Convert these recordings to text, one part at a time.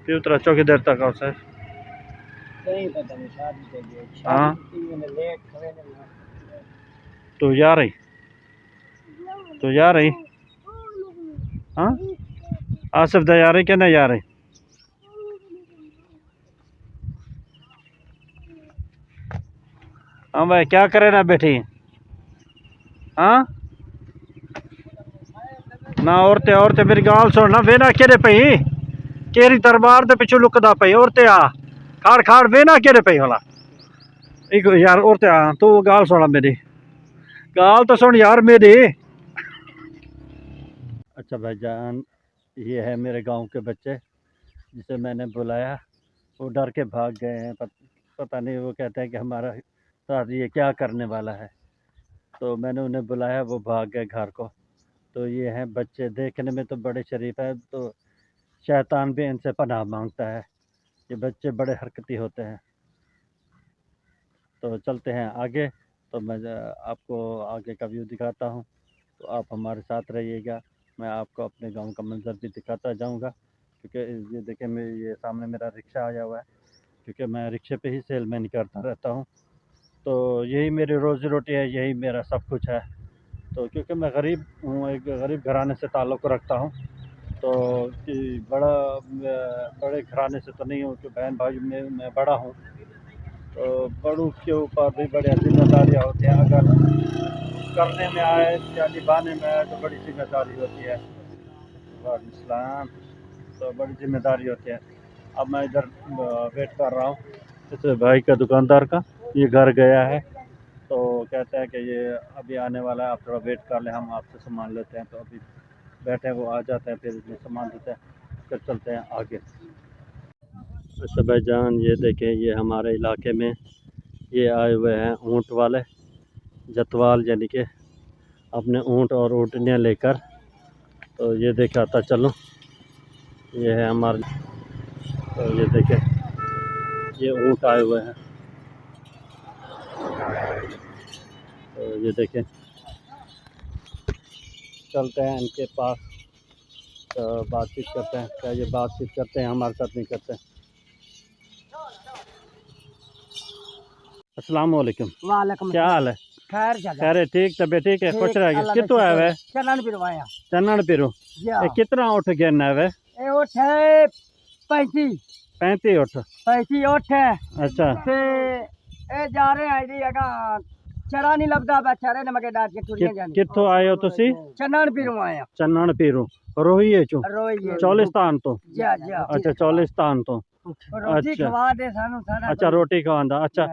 फिर उतरा चौकी देर तक आओ सर। हाँ तू जा रही, तू जा रही? हाँ आसिफ दा जा रही क्या नहीं जा रही? हाँ भाई क्या करे ना बेटी? हाँ ना औरतें औरतें मेरी गाल सुन ना वे ना केरे पई केरी दरबार दे पिछू लुकदा पई औरतें आ खाड़ खाड़ वे ना केरे पई होला एक यार औरतें आ तू गाल सुना मेरी गाल तो सुन यार मेरी। अच्छा भाईजान ये है मेरे गांव के बच्चे जिसे मैंने बुलाया, वो डर के भाग गए हैं। पता नहीं वो कहते हैं कि हमारा साथ ये क्या करने वाला है, तो मैंने उन्हें बुलाया वो भाग गए घर को। तो ये हैं बच्चे, देखने में तो बड़े शरीफ है, तो शैतान भी इनसे पनाह मांगता है। ये बच्चे बड़े हरकती होते हैं। तो चलते हैं आगे, तो मैं आपको आगे का व्यू दिखाता हूँ, तो आप हमारे साथ रहिएगा। मैं आपको अपने गांव का मंजर भी दिखाता जाऊंगा, क्योंकि ये देखें मेरे ये सामने मेरा रिक्शा आया हुआ है, क्योंकि मैं रिक्शे पे ही सेलमैन करता रहता हूँ। तो यही मेरी रोज़ी रोटी है, यही मेरा सब कुछ है। तो क्योंकि मैं गरीब हूँ, एक गरीब घराने से ताल्लुक़ रखता हूँ, तो कि बड़े घराने से तो नहीं हूँ कि बहन भाई में मैं बड़ा हूँ, तो बड़ों के ऊपर भी बड़ी जिम्मेदारियाँ होती हैं। अगर करने में आए या निभाने में आए तो बड़ी जिम्मेदारी होती है। वालेकुम इस्लाम। तो बड़ी जिम्मेदारी होती है। अब मैं इधर वेट कर रहा हूँ इस भाई का, दुकानदार का। ये घर गया है, तो कहता है कि ये अभी आने वाला है, आप थोड़ा वेट कर लें, हम आपसे सामान लेते हैं। तो अभी बैठे हैं, वो आ जाते हैं, फिर इसमें सामान देते हैं, फिर चलते हैं आगे। अच्छा भाईजान ये देखें, ये हमारे इलाके में ये आए हुए हैं ऊँट वाले, जतवाल, यानी कि अपने ऊँट और ऊँटनियाँ लेकर। तो ये दिखाता चलो, ये है हमारे, तो ये देखें ये ऊँट आए हुए हैं। तो ये देखें, चलते हैं इनके पास, तो बातचीत करते हैं। क्या ये बातचीत करते हैं? हमारे साथ नहीं करते। अस्सलाम वालेकुम। वालेकुम क्या हाल है? खैर खैर है, ठीक, तबीयत ठीक है? खुश रह गए? कितों आए हुए? चनन पिरवाया। चन्नन पिरो। कितना उठ गया ना वे? ए उठ है 35 35 उठ। 35 उठ है। अच्छा ते ए जा रहे हैं जी अगा चरा नहीं लगदा बा चरे ने मगे डाट के टुरियां जानी। कित्थों आए हो तुसी? चनन पिरवाया। चन्नन पिरो रोहिए चो रोइए चौलिस्तान तो। जा जा अच्छा चौलिस्तान तो। रोटी अच्छा खवा दे सानू सारा। अच्छा रोटी खवांदा। अच्छा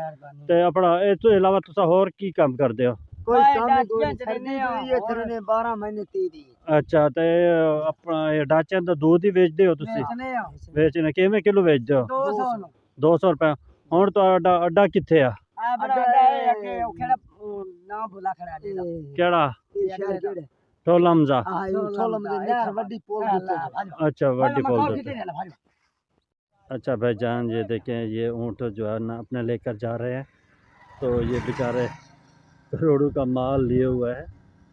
ते अपना ए तो इलावा तुसा होर की काम करदे हो? कोई काम नहीं, सर्दी हुई है थरने 12 महीने 30 अच्छा ते अपना ये डाचियां दा दूध ही बेचदे हो तुसी? बेचने किवें किलो बेचदे हो? 200 200 रुपए। हुण तो अड्डा कित्थे आ? ना भुला खड़ा देदा केड़ा? ठोलमजा। अच्छा वड्डी पोल दे। अच्छा भाईजान ये देखें, ये ऊँट जो है ना अपने लेकर जा रहे हैं। तो ये बेचारे करोड़ों का माल लिए हुआ है,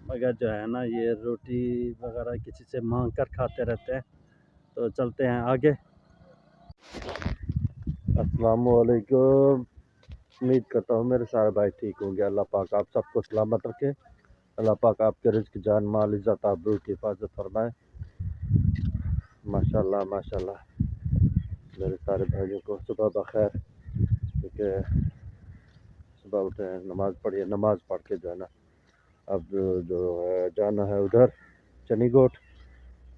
मगर जो है ना ये रोटी वगैरह किसी से मांग कर खाते रहते हैं। तो चलते हैं आगे। अस्सलाम वालेकुम। उम्मीद करता हूँ मेरे सारे भाई ठीक होंगे। अल्लाह पाक आप सबको सलामत रखे। अल्लाह पाक आपके रिज़्क़, जान, माल, इज़्ज़त, आबरू की हिफाजत फरमाए। माशाल्लाह माशाल्लाह। मेरे सारे भाइयों को सुबह बखैर, क्योंकि सुबह उठे हैं, नमाज़ पढ़ी है, नमाज़ पढ़ के जो है ना अब जो है जाना है उधर चनीगोट।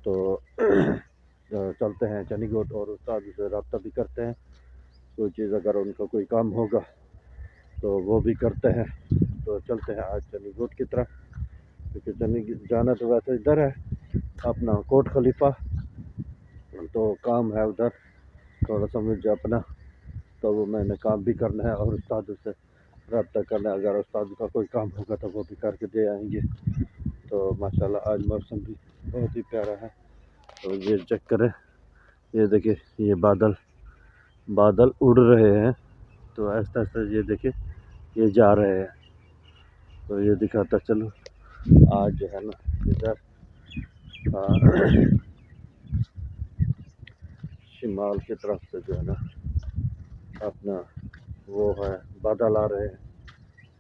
तो चलते हैं चनीगोट और उस्ताद से रब्ता भी करते हैं। कोई चीज़ अगर उनका कोई काम होगा तो वो भी करते हैं। तो चलते हैं आज चनीगोट की तरफ, क्योंकि चनी जाना तो वैसे इधर है अपना कोट खलीफा, तो काम है उधर थोड़ा सा मुझे अपना, तो वो मैंने काम भी करना है और उस्ताद से रब्ता करना है। अगर उस्ताद का कोई काम होगा तो वो भी करके दे आएंगे। तो माशाल्लाह आज मौसम भी बहुत ही प्यारा है। तो ये चेक करें, ये देखिए ये बादल उड़ रहे हैं। तो ऐसा ऐसा ये देखिए ये जा रहे हैं। तो ये दिखाता चलो आज जो है ना इधर शिमाल की तरफ से जो है ना अपना वो है, बादल आ रहे हैं,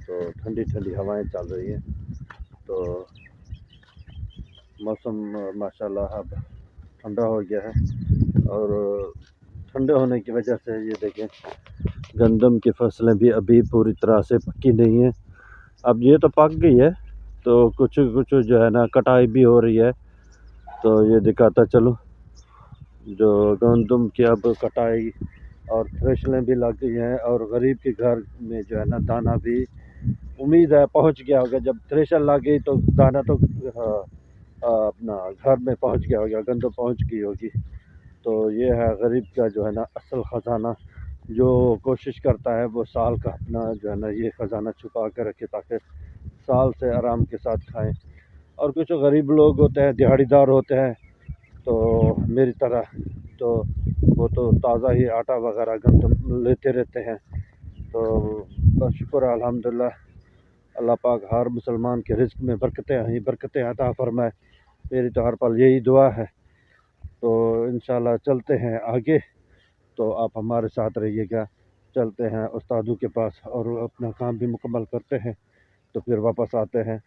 तो ठंडी ठंडी हवाएं चल रही हैं। तो मौसम माशाल्लाह अब ठंडा हो गया है, और ठंडे होने की वजह से ये देखें गंदम की फसलें भी अभी पूरी तरह से पक्की नहीं है। अब ये तो पक गई है, तो कुछ कुछ जो है ना कटाई भी हो रही है। तो ये दिखाता चलो, जो गंदम की अब कटाई और थ्रेशलें भी लग गई हैं, और गरीब के घर में जो है ना दाना भी उम्मीद है पहुंच गया होगा। जब थ्रेशर लग गई तो दाना तो अपना घर में पहुंच गया होगा, गंदम पहुंच गई होगी। तो ये है गरीब का जो है ना असल ख़जाना, जो कोशिश करता है वो साल का अपना जो है ना ये ख़जाना छुपा कर रखे, ताकि साल से आराम के साथ खाएं। और कुछ गरीब लोग होते हैं, दिहाड़ीदार होते हैं, तो मेरी तरह, तो वो तो ताज़ा ही आटा वगैरह गंदम लेते रहते हैं। तो बस शुक्र है अल्हम्दुलिल्लाह, अल्लाह पाक हर मुसलमान के रिज़्क़ में बरकतें अता फरमाए। मेरी तो हर पल यही दुआ है। तो इंशाल्लाह चलते हैं आगे, तो आप हमारे साथ रहिएगा। चलते हैं उस्तादों के पास और अपना काम भी मुकम्मल करते हैं, तो फिर वापस आते हैं।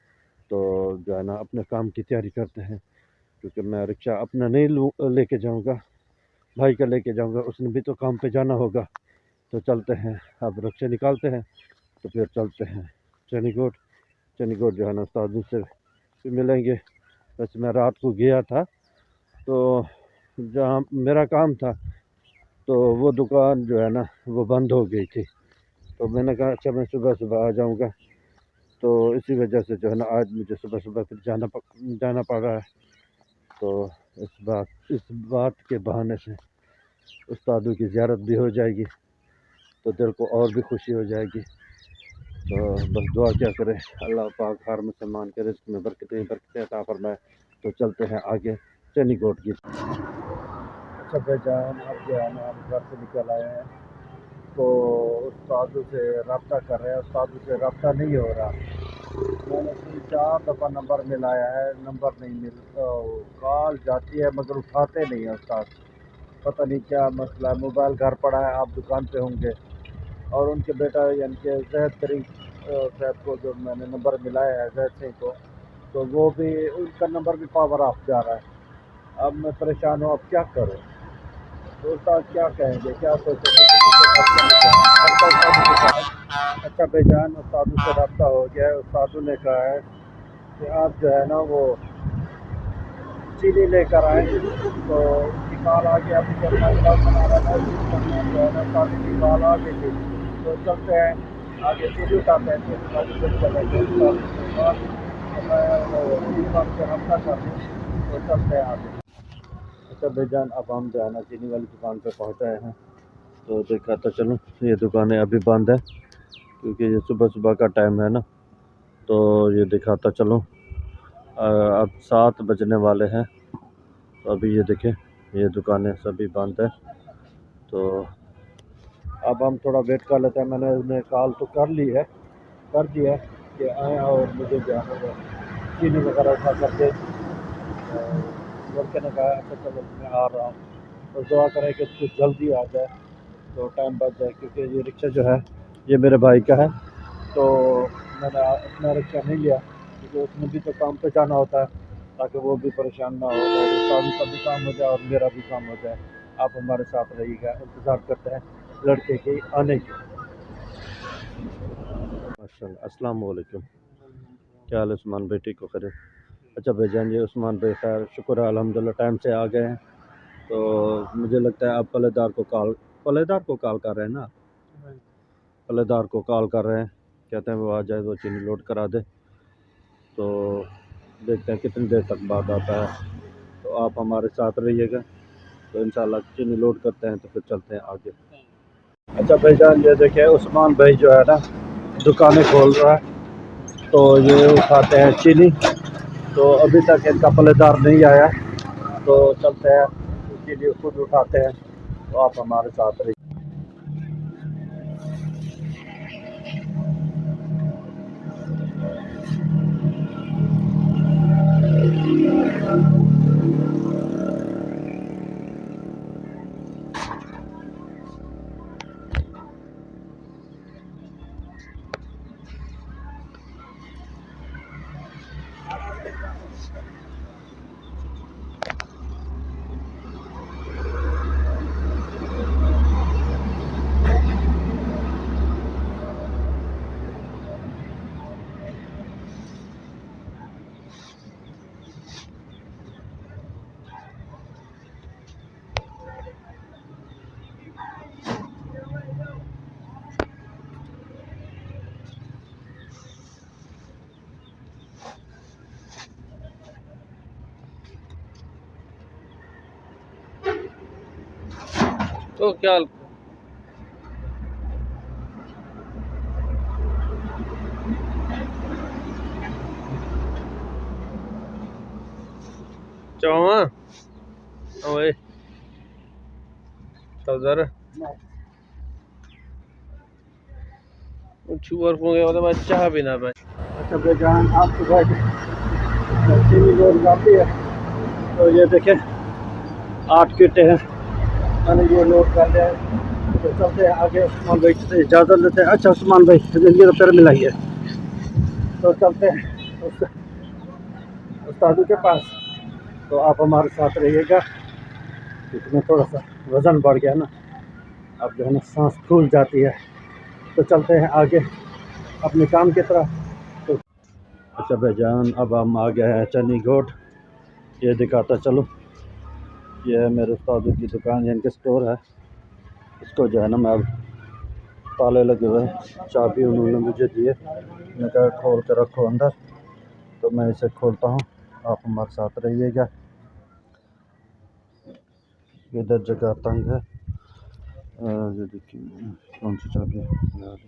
तो जो है ना अपने काम की तैयारी करते हैं, क्योंकि मैं रिक्शा अपना नहीं लेके जाऊंगा, भाई का लेके जाऊंगा, उसने भी तो काम पे जाना होगा। तो चलते हैं, अब रिक्शा निकालते हैं, तो फिर चलते हैं चनीकोट। चनीकोट जो है ना उस्तादों से फिर मिलेंगे। वैसे मैं रात को गया था, तो जहाँ मेरा काम था, तो वो दुकान जो है ना वो बंद हो गई थी। तो मैंने कहा अच्छा मैं सुबह सुबह आ जाऊँगा। तो इसी वजह से जो है ना आज मुझे सुबह सुबह फिर जाना पड़ रहा है। तो इस बात के बहाने से उस्तादों की ज़ियारत भी हो जाएगी, तो दिल को और भी खुशी हो जाएगी। तो बस दुआ क्या करें, अल्लाह पाक हर मुसलमान के रिज़्क़ में बरकतें अता फरमाए। तो चलते हैं आगे चनीकोट की। अच्छा भाईजान, अब जो है ना हम घर से निकल आए हैं, तो उस्तादों से रब्ता कर रहे हैं, उस्तादों से रब्ता नहीं हो रहा। मैंने 3-4 दफ़ा नंबर मिलाया है, नंबर नहीं कॉल जाती है मगर उठाते नहीं है उस्ताद। पता नहीं क्या मसला है, मोबाइल घर पड़ा है, आप दुकान पे होंगे। और उनके बेटा यानी कि जैद करीम साहब को जो मैंने नंबर मिलाया है, जैद सिंह को, तो वो भी उनका नंबर भी पावर ऑफ जा रहा है। अब मैं परेशान हूँ, अब क्या करूँ? तो उस्ताद क्या कहेंगे, क्या सोचेंगे? अच्छा भाईजान, उस्तादों से रब्ता हो गया है। उस्तादों ने कहा है कि आप जो है ना वो चीनी लेकर आए, तो उसकी कॉल आ गया। अभी जब मैं ब्लॉग बना रहा था जो है ना उस्तादों की कॉल आ गई थी। तो चलते हैं आगे, चीनी उठाते हैं, चीनी वाली फिर चलेंगे उस्तादों के पास। तो मैं वो बात से रब्ता कर लूँ, तो चलते हैं आगे। अच्छा भाईजान, अब हम जो है ना चीनी वाली दुकान पे पहुँच गए हैं। तो देखा तो चलो, ये दुकानें अभी बंद है, क्योंकि ये सुबह सुबह का टाइम है ना। तो ये दिखाता चलो, अब 7 बजने वाले हैं। तो अभी ये देखें, ये दुकानें सभी बंद है। तो अब हम थोड़ा वेट कर लेते हैं। मैंने उन्हें कॉल तो कर दिया कि आएँ और मुझे जो है वो चीनी वगैरह उठा करके। लड़के ने कहा अच्छा चलो मैं आ रहा हूँ। तो दुआ करें कि कुछ जल्दी आ जाए, तो टाइम बच जाए, क्योंकि ये रिक्शा जो है ये मेरे भाई का है। तो मैंने अपना रिक्शा नहीं लिया, क्योंकि उसमें भी तो काम पे जाना होता है, ताकि वो भी परेशान ना हो, और उस्ताद का भी काम हो जाए और मेरा भी काम हो जाए। आप हमारे साथ रहिएगा, इंतज़ार करते हैं लड़के के आने की। माशाल्लाह, अस्सलाम वालेकुम। क्या हाल है उस्मान भाई, ठीक हो? खैर। अच्छा भाईजान, ये उस्मान भाई खैर शुक्र है अल्हम्दुलिल्लाह टाइम से आ गए हैं। तो मुझे लगता है आप पलेदार को कॉल कर रहे हैं ना, पल्लेदार को कॉल कर रहे हैं, कहते हैं वो आ जाए, वो चीनी लोड करा दे। तो देखते हैं कितनी देर तक बाद आता है। तो आप हमारे साथ रहिएगा, तो इंशाल्लाह चीनी लोड करते हैं, तो फिर चलते हैं आगे। अच्छा भाईजान, ये देखिए उस्मान भाई जो है ना दुकानें खोल रहा है, तो ये उठाते हैं चीनी। तो अभी तक इनका पल्लेदार नहीं आया, तो चलते हैं चीनी खुद उठाते हैं। तो आप हमारे साथ रहिए। तो क्या चावा ओए तजर छुअर को गया तो मैं चाह भी ना भाई। अच्छा बेजान आप सुबह चीनी रोड जाती है तो ये देखें 8 किटे हैं, मैंने ये लोड कर लिया है। तो चलते हैं आगे, उस्मान भाई से इजाज़त लेते हैं। अच्छा उस्मान भाई जिंदगी तो फिर मिलाइए, तो चलते हैं उस्तादों के पास। तो आप हमारे साथ रहिएगा, इसमें थोड़ा सा वज़न बढ़ गया ना, अब जो है ना सांस फूल जाती है। तो चलते हैं आगे अपने काम की तरफ। तो अच्छा भाईजान अब हम आ गए हैं चनी गोट, ये दिखाता चलो। ये है मेरे उस्तादों की दुकान, इनके स्टोर है। इसको जो है ना मैं अब ताले लगे हुए हैं, चाबी उन्होंने मुझे दी है, मैंने कहा खोल कर रखो अंदर, तो मैं इसे खोलता हूँ। आप हमारे साथ रहिएगा। इधर जगह तंग है। ये देखिए कौन सी चाबी है यार।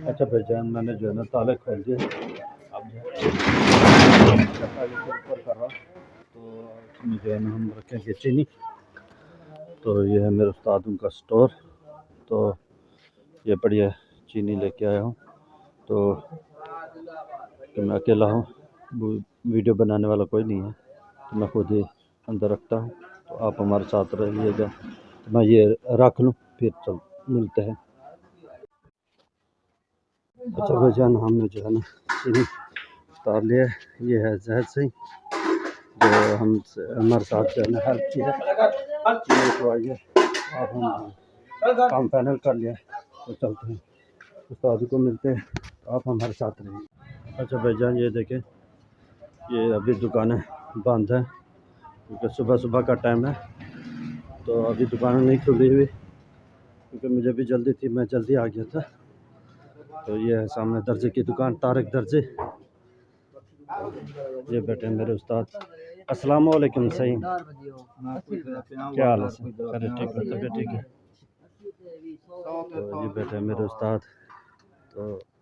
अच्छा भाईजान मैंने जो है ना ताले खोल दिए। अब जो है ताले को ऊपर कर रहा, तो इसमें जो है ना हम रखेंगे चीनी। तो ये है मेरे उस्तादों का स्टोर। तो ये बढ़िया चीनी लेके आया हूँ। तो मैं अकेला हूँ, वीडियो बनाने वाला कोई नहीं है, तो मैं खुद ही अंदर रखता हूँ। तो आप हमारे साथ रहिएगा। तो मैं ये रख लूँ, फिर चल मिलते हैं। अच्छा भाईजान हमने जो है ना चीनी उतार लिया। ये है जहर सिंह जो हम हमारे साथ जो है ना हेल्प की है। चीनी उतरवाई है, अब हम काम फाइनल कर लिया है। तो चलते हैं उस्ताद को मिलते हैं। तो आप हमारे साथ रहिए। अच्छा भाईजान ये देखें, ये अभी दुकानें बंद हैं क्योंकि सुबह सुबह का टाइम है। तो अभी दुकानें नहीं खुली हुई क्योंकि मुझे भी जल्दी थी, मैं जल्दी आ गया था। तो ये है सामने दर्जे की दुकान, तारिक दर्जे। ये बैठे मेरे उस्ताद। अस्सलाम वालेकुम। सही क्या हाल है सर? अरे ठीक है, तबीयत ठीक है। तो ये बैठे मेरे उस्ताद, तो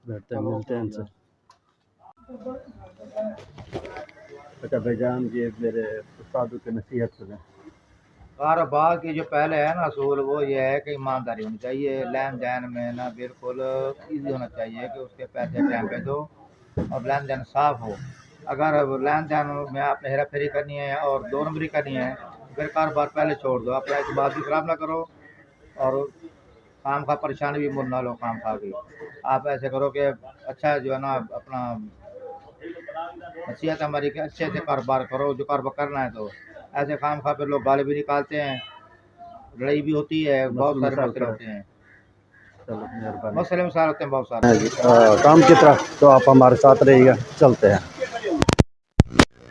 बैठते हैं मिलते हैं इनसे। अच्छा भाईजान ये मेरे उस्तादों की नसीहत सुने। कारोबार की जो पहले है ना असूल वो ये है कि ईमानदारी होनी चाहिए, लेन देन में ना बिल्कुल इजी होना चाहिए कि उसके पैसे टाइम पे दो और लेन देन साफ हो। अगर लेन देन में आपने हेरा फेरी करनी है और 2 नंबरी करनी है फिर कारोबार पहले छोड़ दो, अपना एक बात भी खराब ना करो और काम का परेशानी भी मुल ना लो काम खा के। आप ऐसे करो कि अच्छा जो है ना अपना नसीहत हमारी कि अच्छे से कारोबार करो, जो कारोबार करना है। तो ऐसे काम खा पे लोग गाली भी निकालते हैं, लड़ाई भी होती है, बहुत सारे मसले होते हैं, चलो मेहरबानी। मसले मसाइल होते हैं बहुत सारे। काम की तरफ तो आप हमारे साथ रहिएगा, चलते हैं।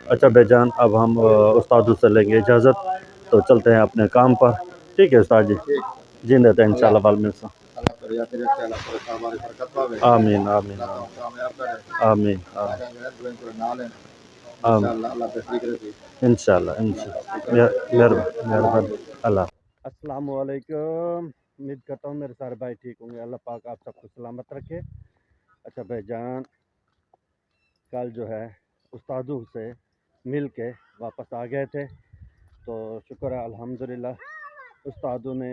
अच्छा भाईजान अब हम उस्तादों से लेंगे इजाज़त, तो चलते हैं अपने काम पर। ठीक है उस्ताद जी, जिंदे हैं इंशाल्लाह बाल मिलसा। आमीन आमीन आमीन इंशाल्लाह मेहरबानी अल्लाह। अस्सलाम वालेकुम। उम्मीद करता हूँ मेरे सारे भाई ठीक होंगे, अल्लाह पाक आप सबको सलामत रखे। अच्छा भाईजान कल जो है उस्तादों से मिल के वापस आ गए थे, तो शुक्र है अल्हम्दुलिल्लाह उस्तादों ने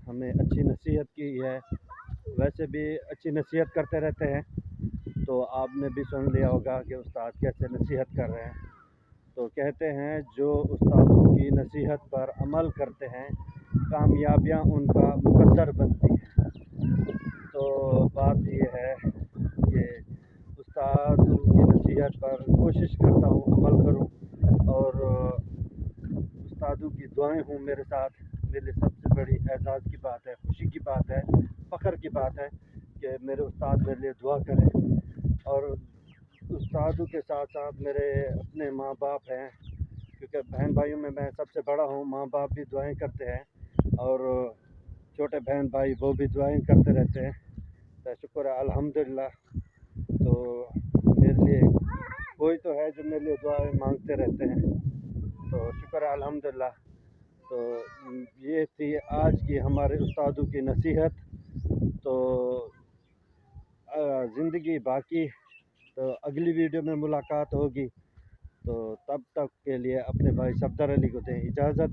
हमें अच्छी नसीहत की है। वैसे भी अच्छी नसीहत करते रहते हैं, तो आपने भी सुन लिया होगा कि उस्ताद कैसे नसीहत कर रहे हैं। तो कहते हैं जो उस्तादों की नसीहत पर अमल करते हैं कामयाबियाँ उनका मुकद्दर बनती हैं। तो बात ये है कि उस्तादों की नसीहत पर कोशिश करता हूँ अमल करूँ, और उस्तादों की दुआएं हों मेरे साथ। मेरे लिए सबसे बड़ी एजाज़ की बात है, खुशी की बात है, फ़ख्र की बात है कि मेरे उस्ताद मेरे लिए दुआ करें। और उस्तादों के साथ साथ मेरे अपने माँ बाप हैं, क्योंकि बहन भाइयों में मैं सबसे बड़ा हूँ। माँ बाप भी दुआएं करते हैं और छोटे बहन भाई वो भी दुआएं करते रहते हैं। तो शुक्र है अल्हम्दुलिल्लाह। तो मेरे लिए कोई तो है जो मेरे लिए दुआएं मांगते रहते हैं, तो शुक्र है अल्हम्दुलिल्लाह। तो ये थी आज की हमारे उस्तादों की नसीहत। तो ज़िंदगी बाकी, तो अगली वीडियो में मुलाकात होगी। तो तब तक के लिए अपने भाई सफदर अली को दें इजाज़त।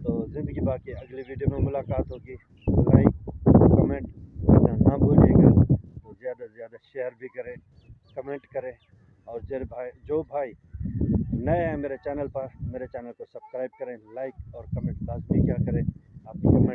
तो ज़िंदगी बाकी, अगली वीडियो में मुलाकात होगी। लाइक कमेंट करना ना भूलिएगा। तो ज़्यादा से ज़्यादा शेयर भी करें, कमेंट करें। और जो भाई नए हैं मेरे चैनल पर, मेरे चैनल को सब्सक्राइब करें, लाइक और कमेंट लाजमी क्या करें। आपकी कमेंट